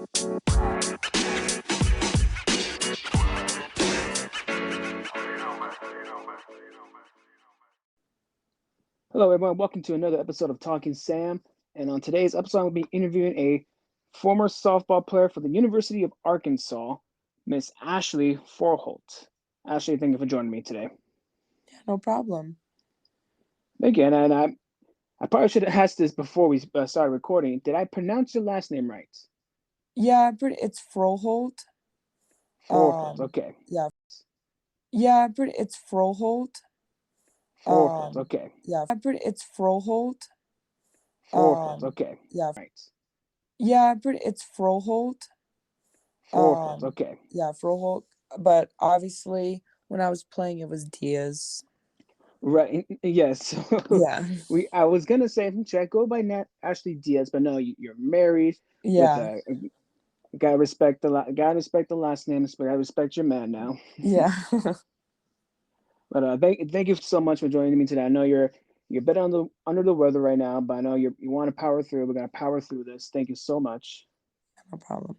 Hello, everyone. Welcome to another episode of Talking Sam. And on today's episode, we'll be interviewing a former softball player for the University of Arkansas, Miss Ashley Froholdt. Ashley, thank you for joining me today. Yeah, no problem. Thank you. And I probably should have asked this before we started recording. Did I pronounce your last name right? Yeah, it's Froholdt. Froholdt. Okay. Yeah, it's Froholdt. Froholdt. Okay. It's Froholdt. Froholdt. Okay. Yeah, Right. it's Froholdt. Froholdt. Okay. Yeah, Froholdt. But obviously, when I was playing, it was Diaz. Right. Yes. Yeah, I was gonna say, should I go by Nat Ashley Diaz? But no, you're married with yeah, a gotta respect gotta respect the last name, but gotta respect your man now. yeah. But thank you so much for joining me today. I know you're a bit under the weather right now, but I know you want to power through. We're gonna power through this. Thank you so much. No problem.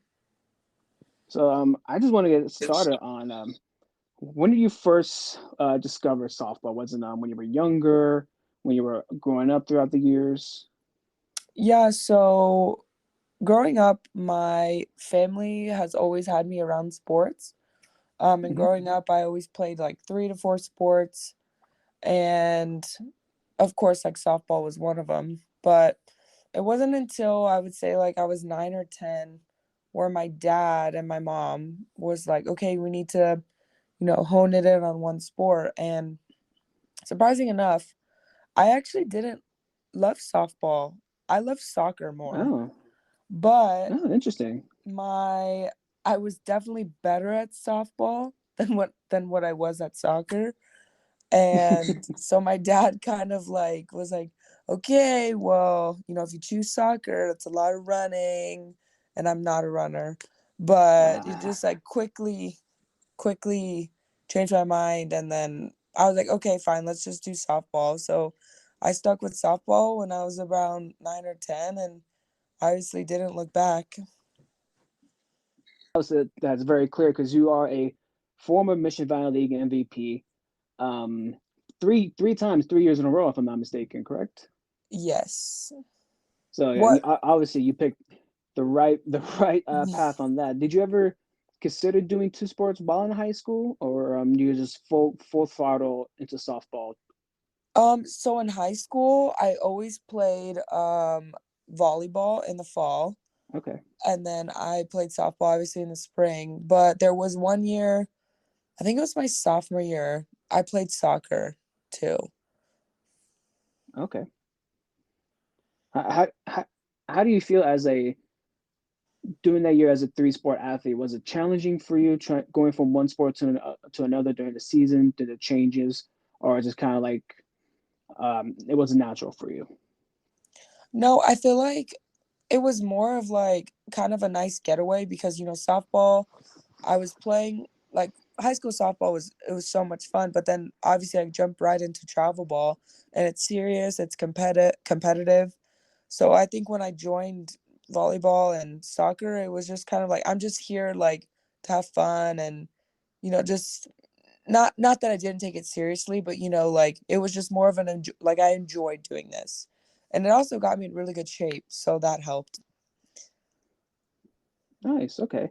So I just want to get started on when did you first discover softball? Was it when you were younger, when you were growing up throughout the years? Yeah, so growing up, my family has always had me around sports. And Hmm. growing up, I always played like 3 to 4 sports. And of course, like softball was one of them. But it wasn't until I would say like I was 9 or 10 where my dad and my mom was like, okay, we need to, hone it in on one sport. And surprising enough, I actually didn't love softball. I love soccer more. Oh, But oh, interesting. my I was definitely better at softball than what I was at soccer. And so my dad kind of like was like, okay, well, if you choose soccer, it's a lot of running, and I'm not a runner. But it Ah, just like quickly changed my mind, and then I was like, okay, fine, let's just do softball. So I stuck with softball when I was around 9 or 10, and obviously didn't look back. that's very clear because you are a former Mission Valley League MVP. Um, three times, 3 years in a row, if I'm not mistaken, correct? Yes. So yeah, What? obviously you picked the right path on that. Did you ever consider doing two sports while in high school, or you just full throttle into softball? So in high school, I always played volleyball in the fall, Okay, and then I played softball obviously in the spring. But there was one year, I think it was my sophomore year, I played soccer too. okay. How do you feel as a doing that year as a three-sport athlete? Was it challenging for you going from one sport to another during the season? Did it changes, or just kind of like it wasn't natural for you? No, I feel like it was more of like kind of a nice getaway because softball, I was playing like high school softball was so much fun, but then obviously I jumped right into travel ball, and it's serious, it's competitive. So I think when I joined volleyball and soccer, it was just kind of like I'm just here like to have fun, and just not that I didn't take it seriously, but like it was just more of like I enjoyed doing this. And it also got me in really good shape, so that helped. Nice. Okay.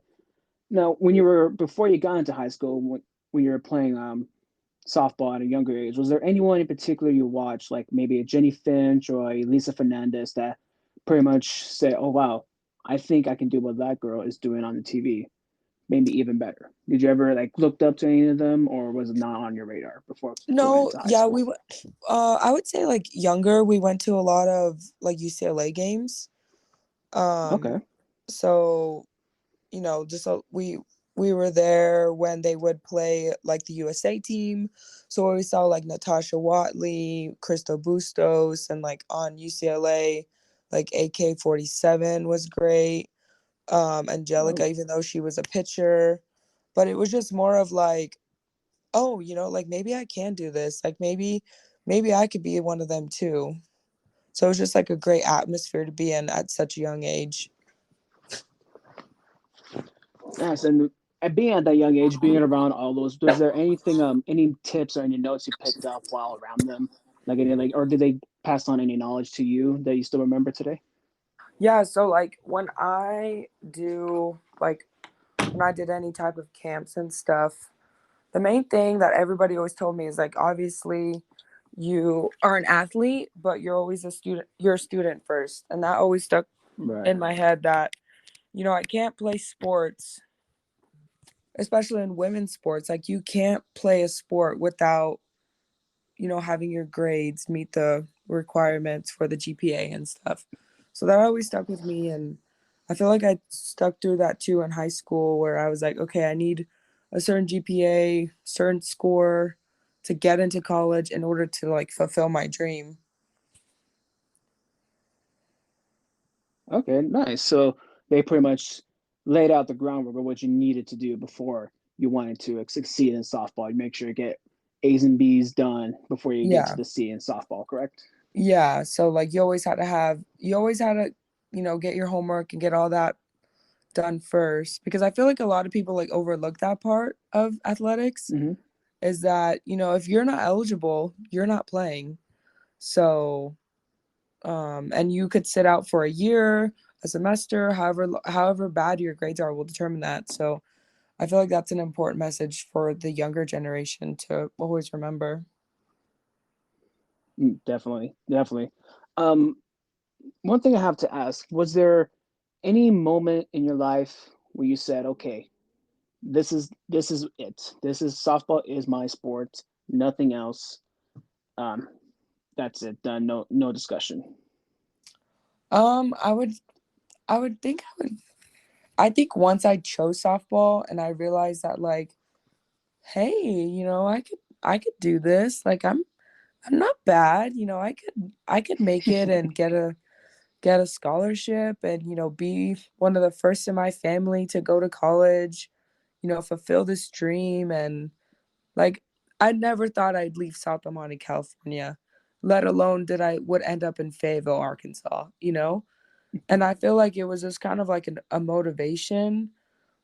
Now, when you were before you got into high school, when you were playing softball at a younger age, was there anyone in particular you watched, like maybe a Jenny Finch or a Lisa Fernandez, that pretty much say, "Oh wow, I think I can do what that girl is doing on the TV, maybe even better." Did you ever like looked up to any of them, or was it not on your radar before going No, into high yeah, school? I would say like younger, we went to a lot of like UCLA games. Um, Okay. so just we were there when they would play like the USA team. So we saw like Natasha Watley, Crystal Bustos, and like on UCLA, like AK-47 was great. Angelica, Oh, even though she was a pitcher, but it was just more of like, oh, like maybe I can do this. Like maybe I could be one of them too. So it was just like a great atmosphere to be in at such a young age. Nice. And at being at that young age, being around all those, was there anything, any tips or any notes you picked up while around them, like any like, or did they pass on any knowledge to you that you still remember today? Yeah, so like when I did any type of camps and stuff, the main thing that everybody always told me is like obviously you are an athlete, but you're always a student, you're a student first. And that always stuck Right. in my head that, I can't play sports, especially in women's sports. Like you can't play a sport without, having your grades meet the requirements for the GPA and stuff. So that always stuck with me. And I feel like I stuck through that too in high school, where I was like, okay, I need a certain GPA, certain score to get into college in order to like fulfill my dream. Okay, nice. So they pretty much laid out the groundwork of what you needed to do before you wanted to succeed in softball. You make sure you get A's and B's done before you get to Yeah. the C in softball, correct? Yeah. So like you always had to, get your homework and get all that done first, because I feel like a lot of people like overlook that part of athletics, Hmm. is that, if you're not eligible, you're not playing. So, and you could sit out for a year, a semester, however bad your grades are will determine that. So I feel like that's an important message for the younger generation to always remember. Definitely, definitely. Um, One thing I have to ask, was there any moment in your life where you said, okay, this is it. This is softball is my sport, nothing else. Um, that's it. Done. No discussion. Um, I would, I think once I chose softball and I realized that like, hey, I could do this. Like I'm not bad. I could make it and get a scholarship and be one of the first in my family to go to college, fulfill this dream. And like I never thought I'd leave South Amani, California, let alone did I would end up in Fayetteville, Arkansas. And I feel like it was just kind of like a motivation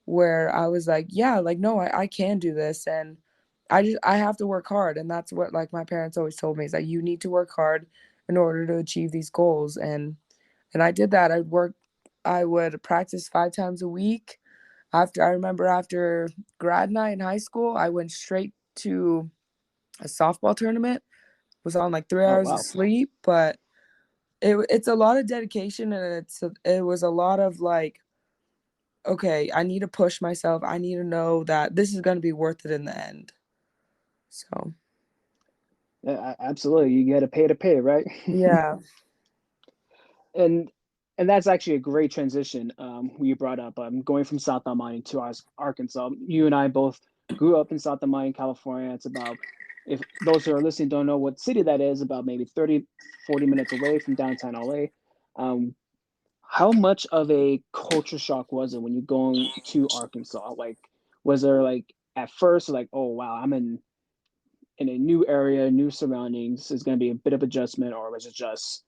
where I was like, yeah, like no, I can do this. And I have to work hard. And that's what like my parents always told me, is that you need to work hard in order to achieve these goals. And I did that. I would practice 5 times a week. I remember after grad night in high school, I went straight to a softball tournament. Was on like three Oh hours of wow. sleep, but it's a lot of dedication, and it was a lot of like, okay, I need to push myself. I need to know that this is going to be worth it in the end. So Yeah, absolutely. You got to pay, right? yeah. and and that's actually a great transition. You brought up going from South Almighty to Arkansas. You and I both grew up in South Almighty, California. It's about, if those who are listening don't know what city that is, about maybe 30, 40 minutes away from downtown LA. Um, how much of a culture shock was it when you going to Arkansas? Like, was there like at first like, oh wow, I'm in a new area, new surroundings. It's going to be a bit of adjustment, or was it just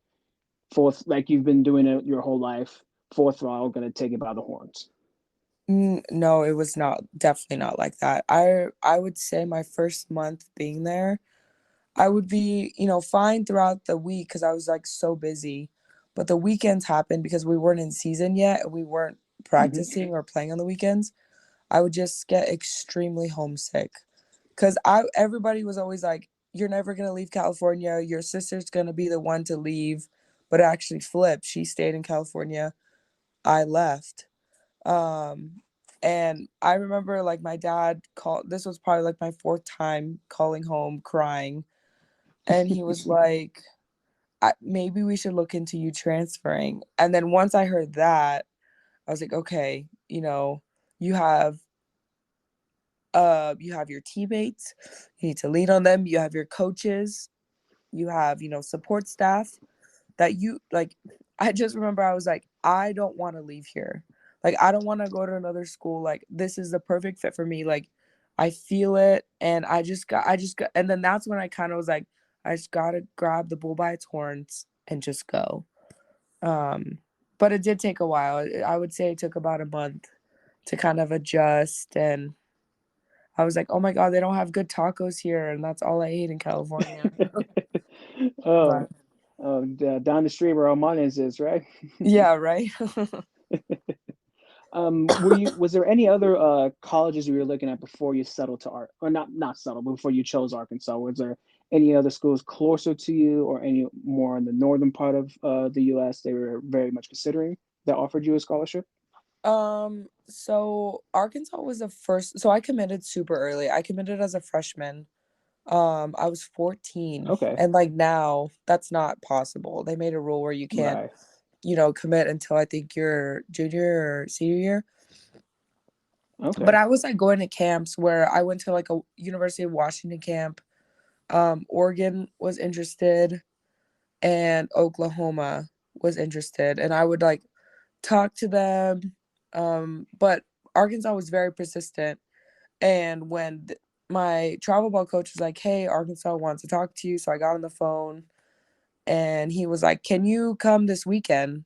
fourth, like you've been doing it your whole life, full throttle, going to take it by the horns? No, it was not, definitely not like that. I would say my first month being there, I would be, fine throughout the week because I was like so busy. But the weekends happened because we weren't in season yet and we weren't Hmm. practicing or playing on the weekends. I would just get extremely homesick because I everybody was always like, "You're never gonna leave California. Your sister's gonna be the one to leave," but it actually flipped. She stayed in California. I left. Um, and I remember like my dad called. This was probably like my fourth time calling home, crying, and he was like, maybe we should look into you transferring. And then once I heard that, I was like, okay, you have you have your teammates, you need to lean on them, you have your coaches, you have, support staff that you like. I just remember I was like, I don't want to leave here. Like I don't want to go to another school. Like this is the perfect fit for me. Like I feel it, and I just got and then that's when I kind of was like, I just got to grab the bull by its horns and just go. Um but it did take a while. I would say it took about a month to kind of adjust. And I was like, oh my God, they don't have good tacos here. And that's all I ate in California. Oh, But down the street where Almanes is, right? yeah, right. Was there any other colleges you were looking at before you settled to art, or not settled, but before you chose Arkansas? Was there any other schools closer to you, or any more in the northern part of the U.S. they were very much considering that offered you a scholarship? So Arkansas was the first, so I committed super early. I committed as a freshman. I was 14, Okay, and like now that's not possible. They made a rule where you can't, right. commit until I think your junior or senior year. But Okay, I was like going to camps where I went to like a University of Washington camp. Oregon was interested and Oklahoma was interested, and I would like talk to them. But Arkansas was very persistent. And when my travel ball coach was like, "Hey, Arkansas wants to talk to you," so I got on the phone, and he was like, "Can you come this weekend?"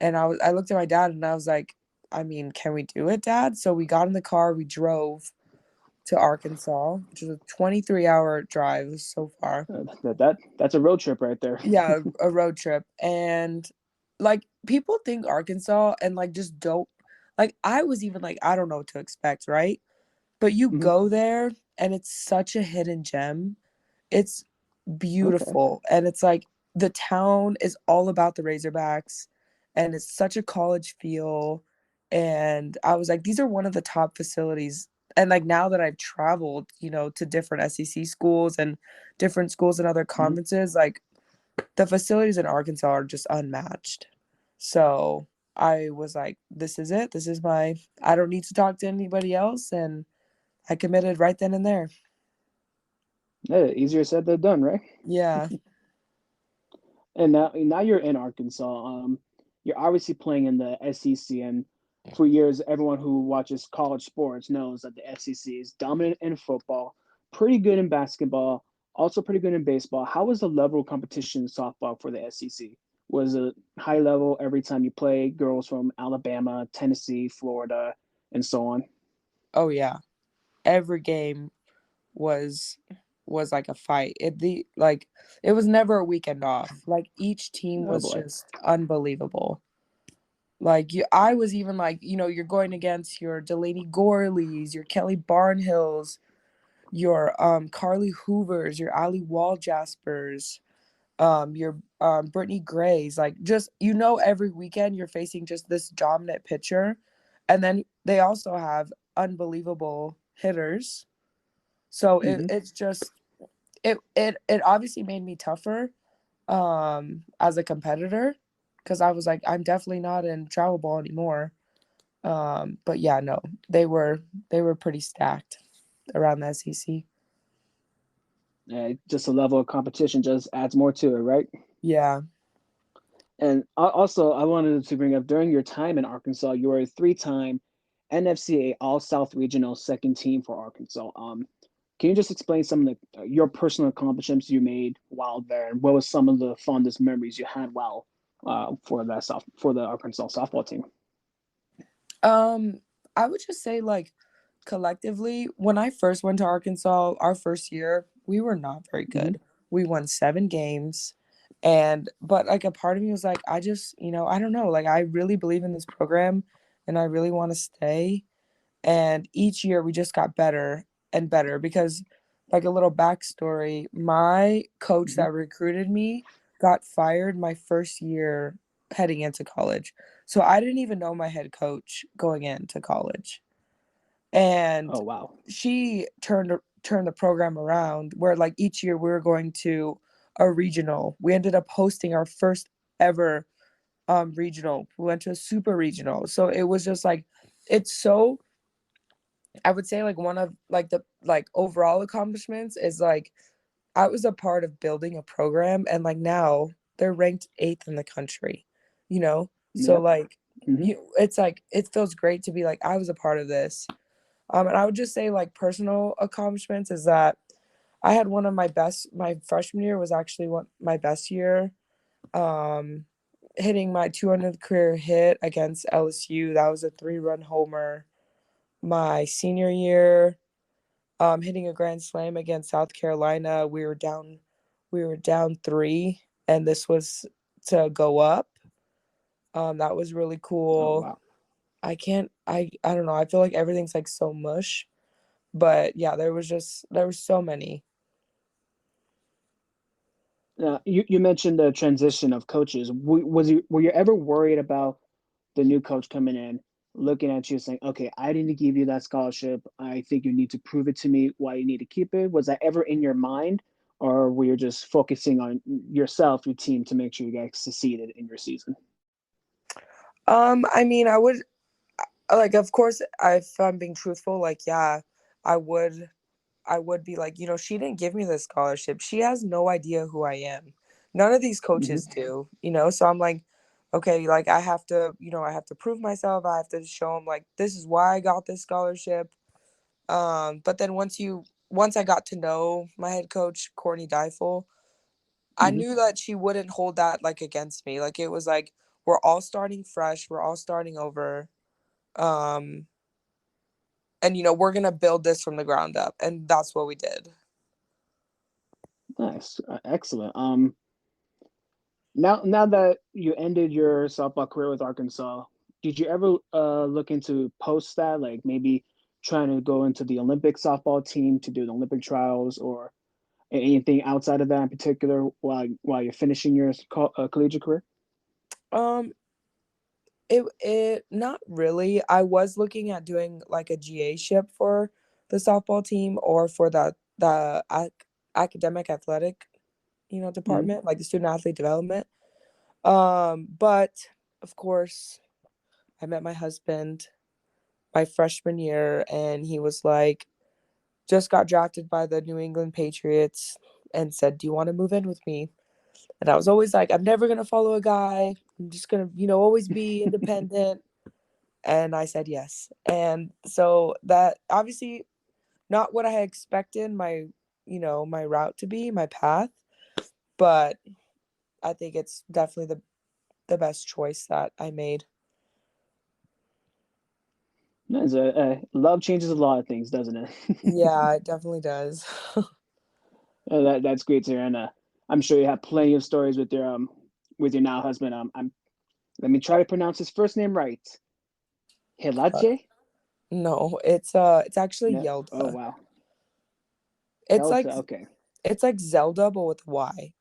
And I looked at my dad and I was like, "I mean, can we do it, Dad?" So we got in the car, we drove to Arkansas, which is a 23-hour drive. It was so far. that's a road trip right there. Yeah, a road trip. And like people think Arkansas and like just don't, like I was even like, I don't know what to expect, right? But you Hmm. go there and it's such a hidden gem. It's Okay. beautiful. And it's like the town is all about the Razorbacks and it's such a college feel. And I was like, these are one of the top facilities. And like now that I've traveled, to different SEC schools and different schools and other Hmm. conferences, like the facilities in Arkansas are just unmatched. So I was like, this is it. This is I don't need to talk to anybody else. And I committed right then and there. Yeah, easier said than done, right? Yeah. And now you're in Arkansas. You're obviously playing in the SEC, and for years, everyone who watches college sports knows that the SEC is dominant in football, pretty good in basketball, also pretty good in baseball. How was the level of competition in softball for the SEC? Was it high level every time you play? Girls from Alabama, Tennessee, Florida, and so on. Oh yeah. Every game was was like a fight. It was never a weekend off. Like each team Oh was boy. just unbelievable. Like I was even like, you're going against your Delaney Gorleys, your Kelly Barnhills, your Carly Hoovers, your Ali Wall Jaspers, your Brittany Grays. Like just every weekend you're facing just this dominant pitcher. And then they also have unbelievable hitters. So Hmm. it's just it obviously made me tougher as a competitor because I was like, I'm definitely not in travel ball anymore. But yeah, no, they were pretty stacked around the SEC. Just the level of competition just adds more to it, right? Yeah. And also, I wanted to bring up during your time in Arkansas, you were a three-time NFCA All South Regional second team for Arkansas. Can you just explain some of your personal accomplishments you made while there, and what was some of the fondest memories you had while for the Arkansas softball team? Um, I would just say like collectively, when I first went to Arkansas, our first year, we were not very Hmm. good. We won 7 games. And but like a part of me was like, I just, I don't know, like I really believe in this program and I really want to stay. And each year we just got better and better because like a little backstory, my coach Hmm. that recruited me got fired my first year heading into college. So I didn't even know my head coach going into college. And Oh wow. she turned the program around where like each year we were going to a regional. We ended up hosting our first ever regional. We went to a super regional. So it was just like it's so I would say like one of like the like overall accomplishments is like I was a part of building a program and like now they're ranked 8th in the country, you know? So Yep. like Hmm. it's like it feels great to be like I was a part of this. And I would just say like personal accomplishments is that I had one of my freshman year was actually one my best year. Um Hitting my 200th career hit against LSU. That was a 3-run homer. my senior year, hitting a grand slam against South Carolina. We were down 3, and this was to go up. That was really Oh cool. wow. I don't know. I feel like everything's like so mush, but yeah, there was so many. You mentioned the transition of coaches. Were you ever worried about the new coach coming in, looking at you saying, "Okay, I didn't give you that scholarship. I think you need to prove it to me why you need to keep it." Was that ever in your mind, or were you just focusing on yourself, your team, to make sure you guys succeeded in your season? I mean, I would like, of course, if I'm being truthful, like, yeah, I would I would be like, she didn't give me this scholarship. She has no idea who I am. None of these Hmm. coaches do. So I'm like, okay, like I have to prove myself. I have to show them like this is why I got this scholarship. But then once I got to know my head coach, Courtney Deifel, I Hmm. knew that she wouldn't hold that like against me. Like it was like we're all starting fresh, we're all starting over. Um, and we're gonna build this from the ground up. And that's what we did. Nice, excellent. Now that you ended your softball career with Arkansas, did you ever look into post that, like maybe trying to go into the Olympic softball team to do the Olympic trials, or anything outside of that in particular while you're finishing your collegiate career? Um, it not really. I was looking at doing like a GA ship for the softball team or for the academic athletic, Hmm. department, like the student athlete development. But of course, I met my husband my freshman year, and he was like, just got drafted by the New England Patriots and said, "Do you want to move in with me?" And I was always like, "I'm never gonna follow a guy. I'm just gonna, always be independent." And I said yes. And so that obviously not what I had expected my route to be, my path, but I think it's definitely the best choice that I made. Nice. Love changes a lot of things, doesn't it? Yeah, it definitely does. That's great to hear, and I'm sure you have plenty of stories with your now husband. Let me try to pronounce his first name right. Uh, Helaje? no, it's actually No. Oh Yelda. wow. It's like Helta. Okay. it's like Zelda but with Y.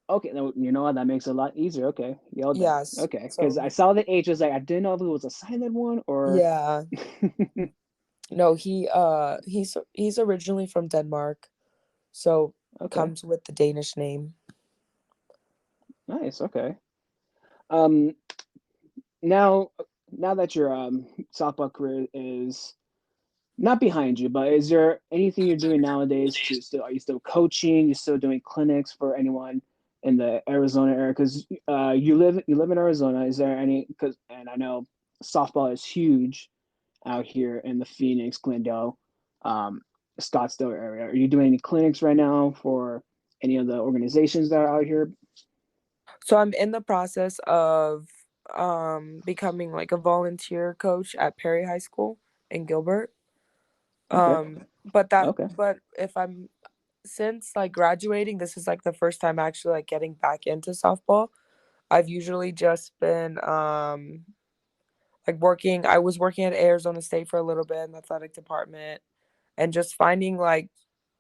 Okay. No, you know what? That makes it a lot easier. Okay. Yelda. Yes. Okay. Because I So saw the H, was like I didn't know if it was a silent one or. yeah. No, he's originally from Denmark, so Okay. comes with the Danish name. Nice. Okay. Um. Now, now that your softball career is not behind you, but is there anything you're doing nowadays to still? Are you still coaching? You still doing clinics for anyone in the Arizona area? Because you live in Arizona. Is there any? Because and I know softball is huge out here in the Phoenix, Glendale, um, Scottsdale area. Are you doing any clinics right now for any of the organizations that are out here? So I'm in the process of becoming like a volunteer coach at Perry High School in Gilbert. Okay. Okay. But if I'm since like graduating, this is like the first time actually like getting back into softball. I've usually just been like working. I was working at Arizona State for a little bit in the athletic department and just finding like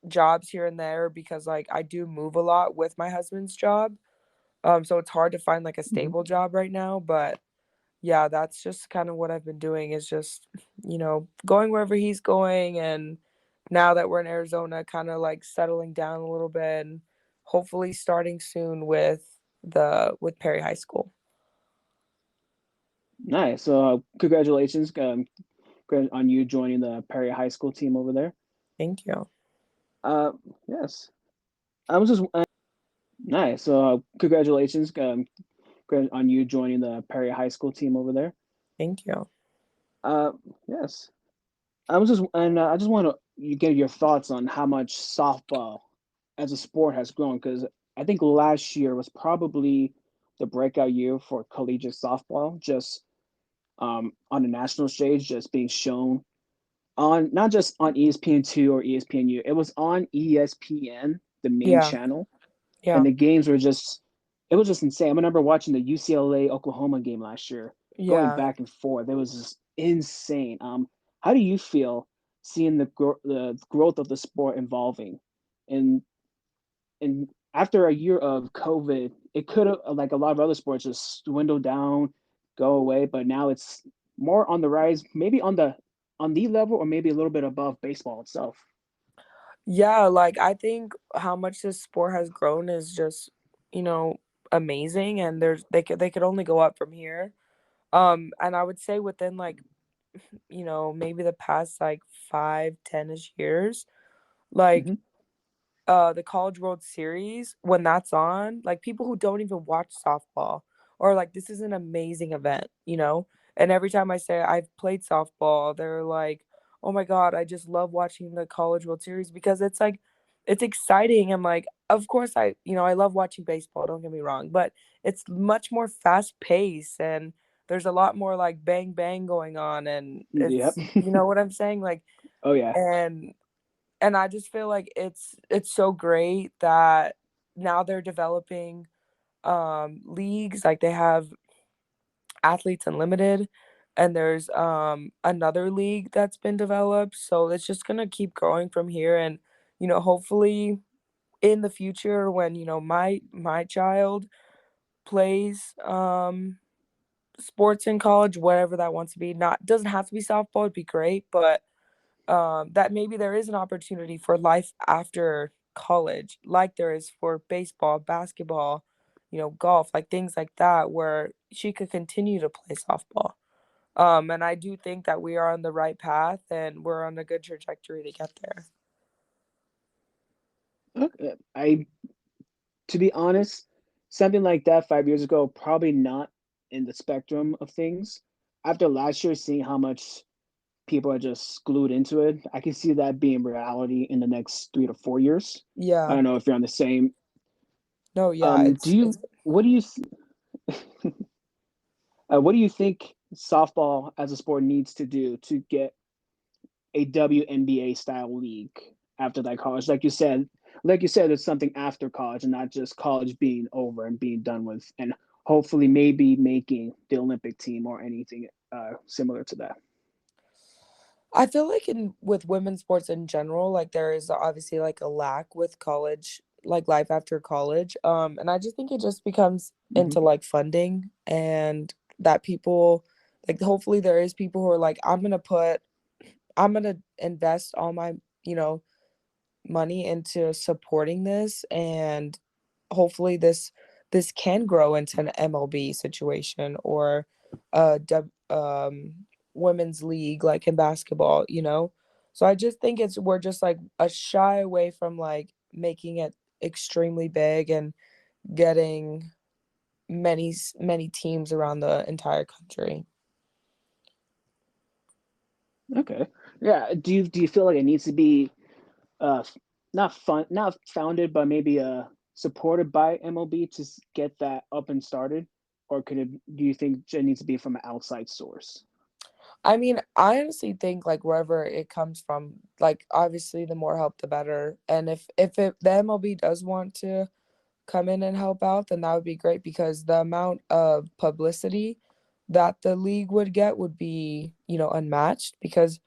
jobs here and there because like I do move a lot with my husband's job. So it's hard to find like a Mhm. stable job right now, but yeah, that's just kind of what I've been doing is just, going wherever he's going. And now that we're in Arizona, kind of like settling down a little bit and hopefully starting soon with Perry High School. Nice. So congratulations on you joining the Perry High School team over there. Thank you. Uh, yes. I was just nice. So congratulations on you joining the Perry High School team over there. Thank you. Uh, yes. I just want to you get your thoughts on how much softball as a sport has grown because I think last year was probably the breakout year for collegiate softball. Just on the national stage, just being shown on not just on ESPN2 or ESPNU. It was on ESPN, the main Yeah. channel, and Yeah. the games were just it was just insane. I remember watching the UCLA Oklahoma game last year, going Yeah. back and forth. It was just insane. How do you feel seeing the growth of the sport evolving, and and after a year of COVID, it could have like a lot of other sports just dwindle down, go away, but now it's more on the rise, maybe on the level or maybe a little bit above baseball itself. Yeah, like I think how much this sport has grown is just, you know, amazing, and they could only go up from here. And I would say within like, maybe the past like 5, 10-ish years, like Hmm. the College World Series, when that's on, like people who don't even watch softball or like this is an amazing event, you know? And every time I say I've played softball, they're like, "Oh my God, I just love watching the College World Series because it's like it's exciting." And like of course I love watching baseball, don't get me wrong, but it's much more fast paced and there's a lot more like bang bang going on and Yep. you know what I'm saying? Like Oh yeah. and and I just feel like it's so great that now they're developing leagues, like they have Athletes Unlimited and there's another league that's been developed. So it's just gonna keep growing from here and hopefully in the future when my child plays sports in college, whatever that wants to be, not doesn't have to be softball, it'd be great, but that maybe there is an opportunity for life after college, like there is for baseball, basketball, golf, like things like that, where she could continue to play softball. And I do think that we are on the right path and we're on a good trajectory to get there. Okay. I To be honest, something like that 5 years ago, probably not in the spectrum of things. After last year, seeing how much people are just glued into it, I can see that being reality in the next 3 to 4 years. I Yeah. don't know if you're on the same. No, yeah, Do it's you? What do you? What do you think softball as a sport needs to do to get a WNBA style league after that college? Like you said, it's something after college and not just college being over and being done with, and hopefully maybe making the Olympic team or anything similar to that. I feel like in with women's sports in general, like there is obviously like a lack with college, like life after college. And I just think it just becomes Hmm. into like funding and that people like hopefully there is people who are like, I'm gonna invest all my, you know, money into supporting this and hopefully this can grow into an MLB situation or women's league like in basketball, you know? So I just think it's we're just like a shy away from like making it extremely big and getting many teams around the entire country. Okay. Yeah. Do you feel like it needs to be uh not founded, but maybe supported by MLB to get that up and started, or could it? Do you think it needs to be from an outside source? I mean, I honestly think like wherever it comes from, like obviously the more help the better. And if the MLB does want to come in and help out, then that would be great because the amount of publicity that the league would get would be, unmatched because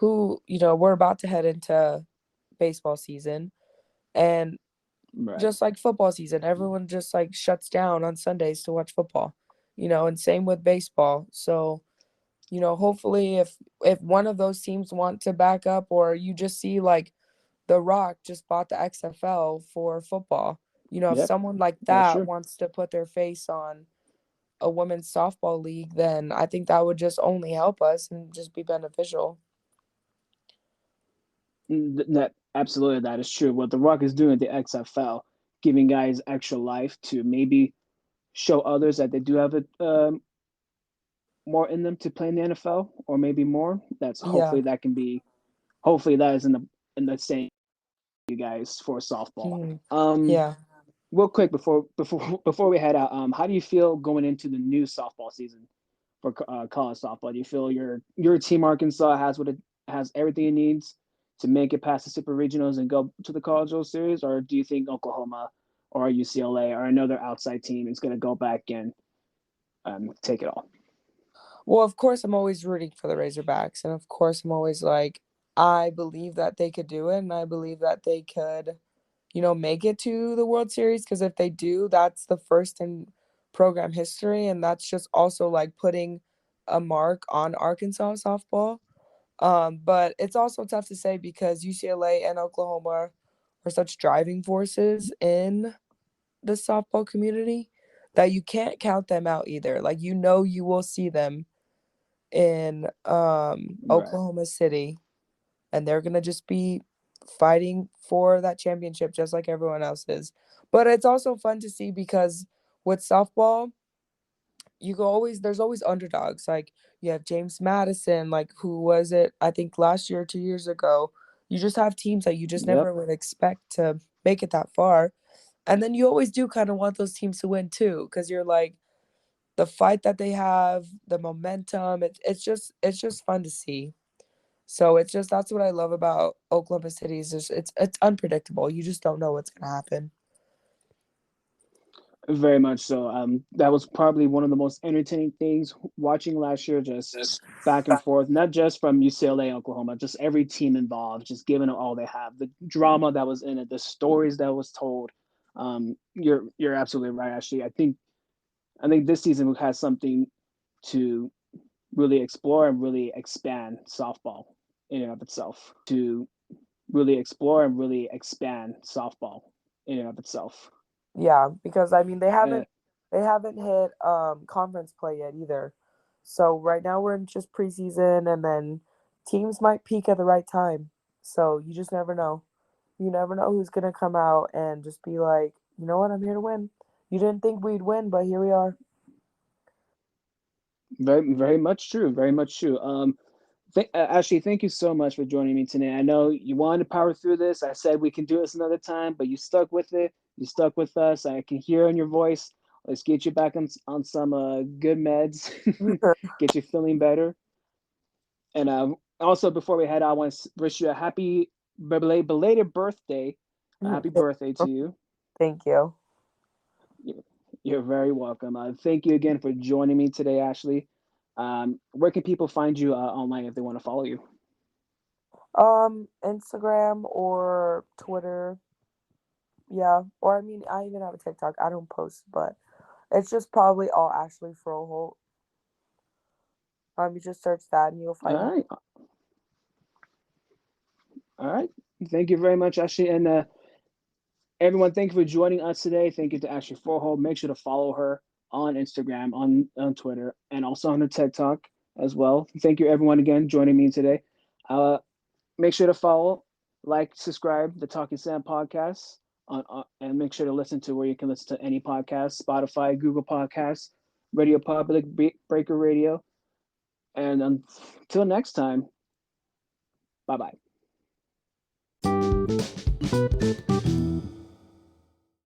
we're about to head into baseball season and Right. just like football season, everyone just like shuts down on Sundays to watch football, and same with baseball. So hopefully if one of those teams want to back up or you just see like The Rock just bought the XFL for football. If Yep. someone like That's that true. wants to put their face on a women's softball league, then I think that would just only help us and just be beneficial. That absolutely that is true. What The Rock is doing at the XFL, giving guys extra life to maybe show others that they do have it more in them to play in the NFL, or maybe more. That's Yeah. hopefully that can be. Hopefully that is in the same you guys for softball. Mhm. Um, Yeah. Real quick before we head out, how do you feel going into the new softball season? for college softball? Do you feel your team Arkansas has everything it needs to make it past the super regionals and go to the College World Series, or do you think Oklahoma or UCLA or another outside team is going to go back and take it all? Well, of course, I'm always rooting for the Razorbacks, and of course, I'm always like, I believe that they could do it, and I believe that they could, make it to the World Series. Because if they do, that's the first in program history, and that's just also like putting a mark on Arkansas softball. But it's also tough to say because UCLA and Oklahoma are such driving forces in the softball community that you can't count them out either. Like you will see them in Right. Oklahoma City, and they're gonna just be fighting for that championship just like everyone else is. But it's also fun to see because with softball, there's always underdogs. Like you have James Madison, like who was it? I think last year, 2 years ago. You just have teams that you just Yep. never would expect to make it that far. And then you always do kind of want those teams to win too, because you're like the fight that they have, the momentum. It's just fun to see. So it's just that's what I love about Oklahoma City is just it's unpredictable. You just don't know what's gonna happen. Very much so. That was probably one of the most entertaining things watching last year, just back and forth, not just from UCLA, Oklahoma, just every team involved, just giving it all they have. The drama that was in it, the stories that was told. You're absolutely right, Ashley. I think this season has something to really explore and really expand softball in and of itself. To really explore and really expand softball in and of itself. Yeah, because I mean Uh, they haven't hit conference play yet either. So right now we're in just preseason and then teams might peak at the right time. So you just never know. You never know who's gonna come out and just be like, you know what, I'm here to win. You didn't think we'd win, but here we are. Very, very much true. Very much true. Ashley, thank you so much for joining me today. I know you wanted to power through this. I said we can do this another time, but you stuck with it. You stuck with us. I can hear in your voice. Let's get you back on some good meds, get you feeling better. And also, before we head out, I want to wish you a happy belated birthday. A happy birthday to you. Thank you. You're very welcome. Thank you again for joining me today, Ashley. Where can people find you online if they want to follow you? Instagram or Twitter. Yeah. Or I mean I even have a TikTok. I don't post, but it's just probably all Ashley Froholdt. You just search that and you'll All find me. right. All right. Thank you very much, Ashley. And everyone, thank you for joining us today. Thank you to Ashley Froholdt. Make sure to follow her on Instagram, on Twitter, and also on her TikTok as well. Thank you, everyone, again, joining me today. Make sure to follow, like, subscribe the Talking Sam podcast and make sure to listen to where you can listen to any podcast, Spotify, Google Podcasts, Radio Public, Breaker Radio. And until next time, bye bye.